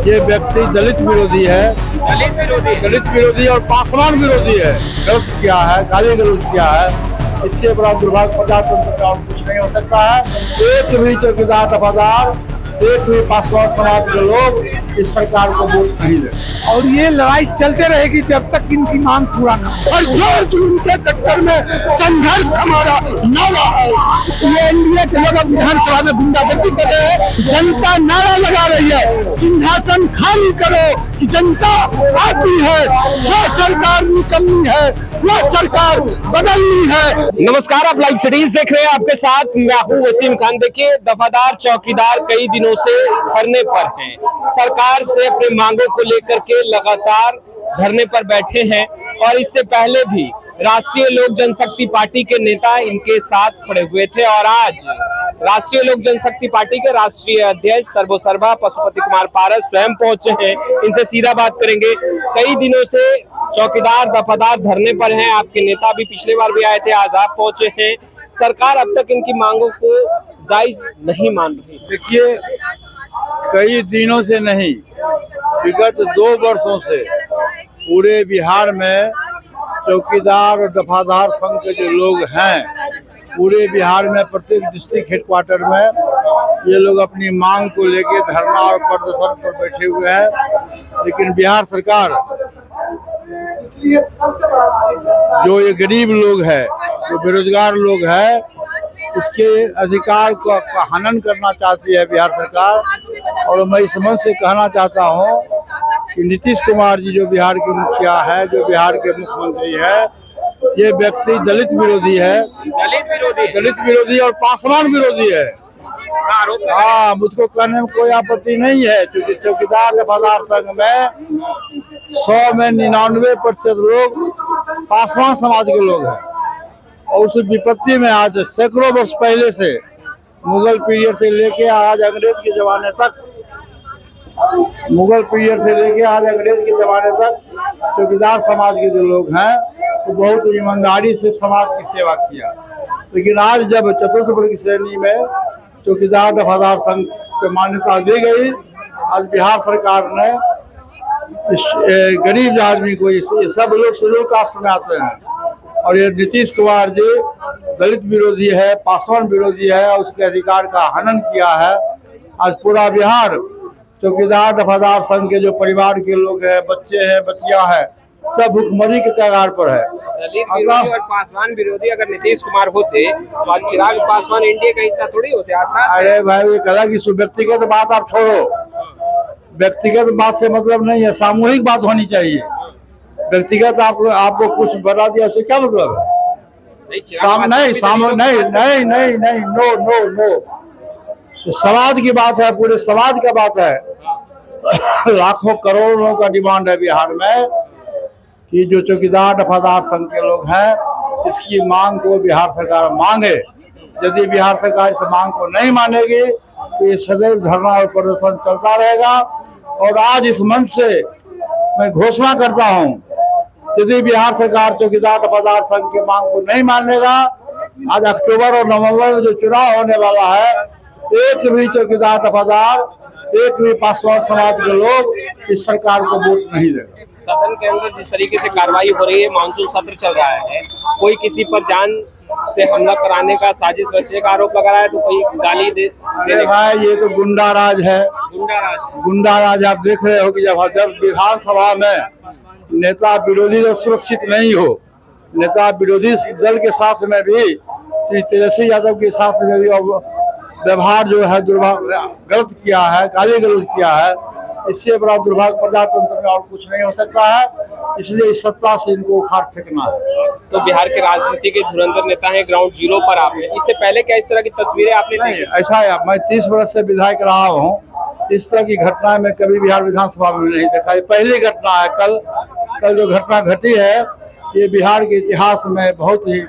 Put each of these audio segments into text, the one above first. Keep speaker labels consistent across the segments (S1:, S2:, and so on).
S1: ये व्यक्ति दलित विरोधी है, दलित विरोधी और पासवान विरोधी है। गलत किया है, गाली गलौज किया है, इससे बड़ा दुर्भाग्य प्रजातंत्र का और कुछ नहीं हो सकता है। एक भी चौकीदार दफादार, एक भी पासवान समाज के लोग इस सरकार को वोट नहीं दे।
S2: और ये लड़ाई चलते रहेगी जब तक इनकी मांग पूरा न हो। और जोर जुलूम के चक्कर में संघर्ष हमारा नारा है। ये एनडीए के लोग अब विधानसभा में गुंडागर्दी कर रहे हैं, जनता नारा लगा रही है, सिंहासन खाली करो कि जनता आती है। जो सरकार निकलनी है वो सरकार बदलनी है।
S3: नमस्कार, आप लाइव सिटीज देख रहे हैं, आपके साथ मैं हूं वसीम खान। देखिए, दफादार चौकीदार कई दिनों से धरने पर हैं, सरकार से अपनी मांगों को लेकर के लगातार धरने पर बैठे हैं और इससे पहले भी राष्ट्रीय लोक जनशक्ति पार्टी के नेता इनके साथ खड़े हुए थे। और आज राष्ट्रीय लोक जनशक्ति पार्टी के राष्ट्रीय अध्यक्ष सर्वोसर्वा पशुपति कुमार पारस स्वयं पहुंचे हैं, इनसे सीधा बात करेंगे। कई दिनों से चौकीदार दफादार धरने पर हैं, आपके नेता भी पिछले बार भी आए थे, आज आप पहुंचे हैं। सरकार अब तक इनकी मांगों को जायज नहीं मान रही।
S1: देखिए, कई दिनों से नहीं, विगत 2 वर्षों से पूरे बिहार में चौकीदार और दफादार संघ के जो लोग हैं, पूरे बिहार में प्रत्येक डिस्ट्रिक्ट हेडक्वार्टर में ये लोग अपनी मांग को लेके धरना और प्रदर्शन पर बैठे हुए हैं। लेकिन बिहार सरकार, जो ये गरीब लोग है, जो बेरोजगार लोग है, उसके अधिकार का हनन करना चाहती है बिहार सरकार। और मैं इस मंच से कहना चाहता हूँ कि नीतीश कुमार जी जो बिहार के मुखिया है, जो बिहार के मुख्यमंत्री है, ये व्यक्ति दलित विरोधी है, दलित विरोधी और पासवान विरोधी है। हाँ, मुझको कहने में कोई आपत्ति नहीं है, क्योंकि चौकीदार दफादार संघ में 100 में 99% लोग पासवान समाज के लोग हैं। और उस विपत्ति में आज सैकड़ों वर्ष पहले से, मुगल पीरियड से लेके आज अंग्रेज के जमाने तक, चौकीदार समाज के जो लोग हैं वो बहुत ईमानदारी से समाज की सेवा किया। लेकिन आज जब चतुर्थ वर्ग की श्रेणी में चौकीदार दफादार संघ को मान्यता दी गई, आज बिहार सरकार ने इस गरीब आदमी को, ये सब लोग शेड्यूल कास्ट में आते हैं, और ये नीतीश कुमार जी दलित विरोधी है, पासवान विरोधी है, और उसके अधिकार का हनन किया है। आज पूरा बिहार चौकीदार दफादार संघ के जो परिवार के लोग हैं, बच्चे हैं, बच्चियां हैं, सब भुखमरी के कगार पर है।
S3: दलित विरोधी और पासवान विरोधी अगर नीतीश कुमार होते तो आज चिराग पासवान एनडीए का हिस्सा थोड़ी होते।
S1: अरे भाई, ये कहा कि व्यक्तिगत बात आप छोड़ो, व्यक्तिगत बात से मतलब नहीं है, सामूहिक बात होनी चाहिए। व्यक्तिगत आपको कुछ बता दिया, उससे क्या मतलब है? नहीं, नो। समाज की बात है, पूरे समाज का बात है। लाखों करोड़ों का डिमांड है बिहार में कि जो चौकीदार दफादार संघ के लोग हैं, इसकी मांग को बिहार सरकार मांगे। यदि बिहार सरकार इस मांग को नहीं मानेगी तो ये सदैव धरना और प्रदर्शन चलता रहेगा। और आज इस मंच से मैं घोषणा करता हूँ, यदि बिहार सरकार चौकीदार दफादार संघ की मांग को नहीं मानेगा, आज अक्टूबर और नवंबर में जो चुनाव होने वाला है, एक भी चौकीदार दफादार, एक भी पासवान समाज के लोग इस सरकार को वोट नहीं देगा।
S3: सदन के अंदर जिस तरीके से कार्रवाई हो रही है, मानसून सत्र चल रहा है, कोई किसी पर जान से हमला कराने का, साजिश रचने का आरोप लगा रहा है, तो कोई गाली दे।
S1: अरे भाई, ये तो गुंडा राज है, गुंडा राज। आप देख रहे हो कि जब विधानसभा में नेता विरोधी दल सुरक्षित नहीं हो, नेता विरोधी दल के साथ में भी, श्री तेजस्वी यादव के साथ में भी व्यवहार जो है गलत किया है, गाली गलौज किया है, इससे बड़ा दुर्भाग्य प्रजातंत्र में और कुछ नहीं हो सकता है। इसलिए इस सत्ता से इनको उखाड़ फेंकना है।
S3: तो बिहार के राजनीति के धुरंधर नेता हैं, ग्राउंड जीरो पर आप हैं। इससे पहले क्या इस तरह की तस्वीरें आपने
S1: नहीं? ऐसा है, मैं 30 वर्ष से विधायक रहा हूँ, इस तरह की घटना में कभी बिहार विधानसभा में नहीं देखा। ये पहली घटना है। कल जो घटना घटी है, ये बिहार के इतिहास में बहुत ही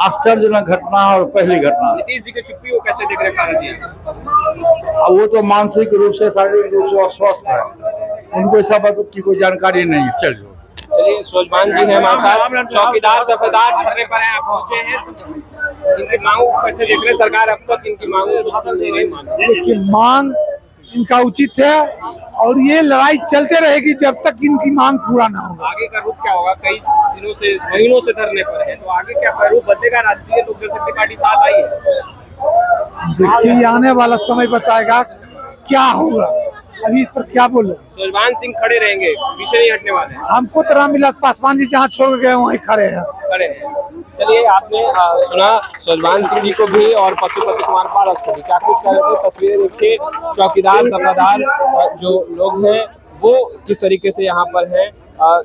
S1: आश्चर्यजनक घटना और पहली घटना।
S3: नीतीश जी की चुप्पी को कैसे देख रहे हैं?
S1: वो तो मानसिक रूप से, शारीरिक रूप से अस्वस्थ है, उनको इस बात की कोई जानकारी नहीं है।
S3: चलिए, सोजमान जी हैं हमारे साथ, चौकीदार दफादार धरने पर हैं, आप पहुंचे हैं, तो इनकी मांग कैसे देख रहे हैं? सरकार अब तक इनकी मांग
S2: देखिए, मांग इनका उचित है और ये लड़ाई चलते रहेगी जब तक इनकी मांग पूरा ना होगा।
S3: आगे का रूप क्या होगा? कई दिनों से महीनों से धरने पर है, तो आगे क्या रूप बदलेगा? राष्ट्रीय लोक जनशक्ति पार्टी साथ आई है।
S2: देखिए आने वाला समय बताएगा क्या होगा, अभी इस पर क्या बोलो।
S3: सुजवान सिंह खड़े रहेंगे, पीछे नहीं हटने वाले हैं।
S2: हमको तो रामविलास पासवान जी जहाँ छोड़ गए वहीं खड़े हैं।
S3: खड़े हैं। चलिए, आपने सुना सुजवान सिंह जी को भी और पशुपति कुमार पारस को भी, क्या कुछ कह रहे थे। तस्वीरें देखिए, चौकीदार दफादार जो लोग हैं वो किस तरीके से यहाँ पर हैं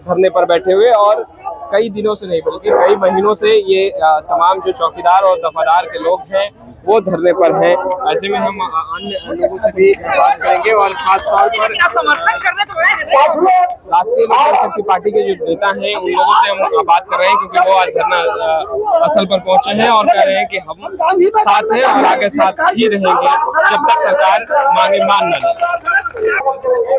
S3: धरने पर बैठे हुए, और कई दिनों से नहीं बल्कि कई महीनों से ये तमाम जो चौकीदार और दफादार के लोग हैं वो धरने पर हैं। ऐसे में हम अन्य लोगों से भी बात करेंगे और खास तौर पर समर्थन करने राष्ट्रीय लोक जनशक्ति पार्टी के जो नेता हैं उन लोगों से हम बात कर रहे हैं, क्योंकि वो आज धरना स्थल पर पहुंचे हैं और कह रहे हैं कि हम साथ हैं और आगे साथ ही रहेंगे जब तक सरकार मांगे मान न ले।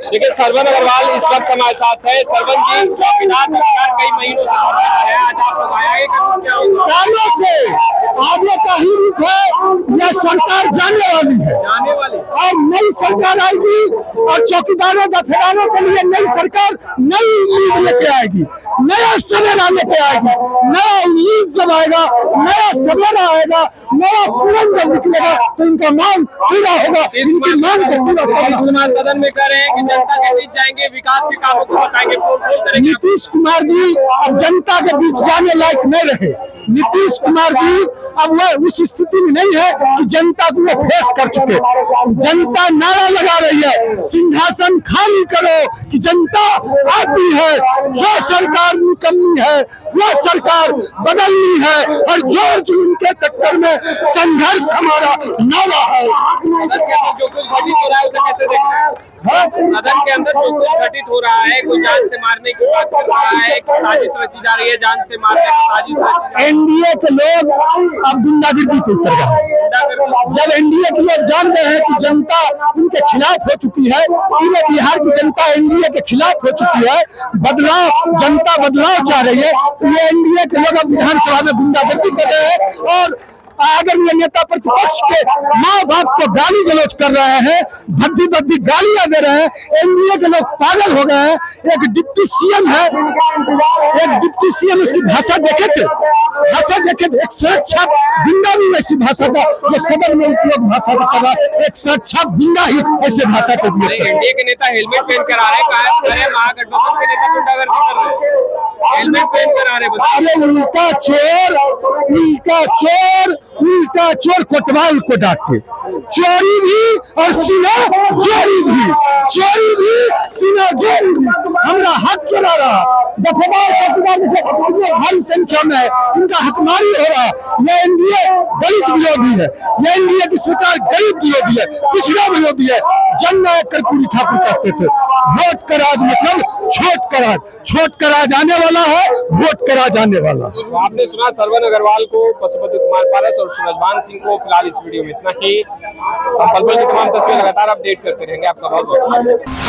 S3: देखिए, सरवन अग्रवाल इस वक्त हमारे साथ है। सरवन जी, चौकीदार कई महीनों से आज आप लोग आए,
S2: सालों से आगे का ही रूप है, यह सरकार जाने वाली है और नई सरकार आएगी और चौकीदारों दफेदारों के लिए नई सरकार नई उम्मीद लेके आएगी, नया सवेरा लेके आएगी। नया उम्मीद जब आएगा, नया सवेरा आएगा, नया पूरन जब निकलेगा तो इनका मांग पूरा होगा। इनकी मांग को पूरा
S3: सदन में कह रहे हैं कि जनता के बीच जाएंगे, विकास के कामों को बताएंगे।
S2: नीतीश कुमार जी अब जनता के बीच जाने लायक नहीं रहे। नीतीश कुमार जी अब वह उस स्थिति में नहीं है कि जनता को वो फेस कर चुके। जनता नारा लगा रही है, सिंहासन खाली करो, कि जनता आती है। जो सरकार निकलनी है वह सरकार बदलनी है और जोर जुलूम के टक्कर में संघर्ष हमारा नारा है।
S3: जो कुछ घटित हो रहा है उसे कैसे देख रहे हैं? सदन के अंदर जो कुछ घटित हो रहा है, कोई जान से मारने की बात कर रहा है, साजिश रची जा रही है, जान से मारने की साजिश रची।
S2: एनडीए के लोग अब गुंडागिर्दी पे उतर गए हैं। जब एनडीए के लोग जान गए हैं कि जनता उनके खिलाफ हो चुकी है, पूरे बिहार की जनता एनडीए के खिलाफ हो चुकी है, बदलाव जनता बदलाव चाह रही है, तो ये एनडीए के लोग अब विधानसभा में गुंडागिर्दी कर रहे हैं और अगर ये नेता प्रतिपक्ष के माँ बाप को गाली गलौज कर रहे हैं, भद्दी भद्दी गालियां दे रहे हैं। एनडीए के लोग पागल हो गए हैं। एक डिप्टी सीएम है, उसकी भाषा देखे थे, एक सुरक्षा गुंडा भी ऐसी भाषा का जो सदन में उपयोग भाषा का कर रहा है, एक सुरक्षा गुंडा ही ऐसे भाषा का उपयोग कर रहा है।
S3: एनडीए के नेता हेलमेट पहन कर आ रहे हैं, महागठबंधन के नेता गुंडागर्दी कर रहे हैं, हेलमेट पहन कर आ रहे हैं।
S2: अरे उल्टा चोर कोतवाल को डांटे, चोरी भी और सीना जोरी भी सीना जोरी भी हमारा हक चला रहा। भारी संख्या में इनका हकमारी हो रहा। यह एनडीए दलित विरोधी है, यह एनडीए की सरकार गरीब विरोधी है, पिछड़ा विरोधी है। जननायक कर्पूरी ठाकुर कहते थे, वोट का राज मतलब छोट का राज आने वाला है, वोट का राज आने वाला।
S3: तो आपने सुना सरवन अग्रवाल को, पशुपति कुमार पारस और सुजवान सिंह को। फिलहाल इस वीडियो में इतना ही। हम पल पल की तमाम तस्वीरें लगातार अपडेट करते रहेंगे। आपका बहुत बहुत शुक्रिया।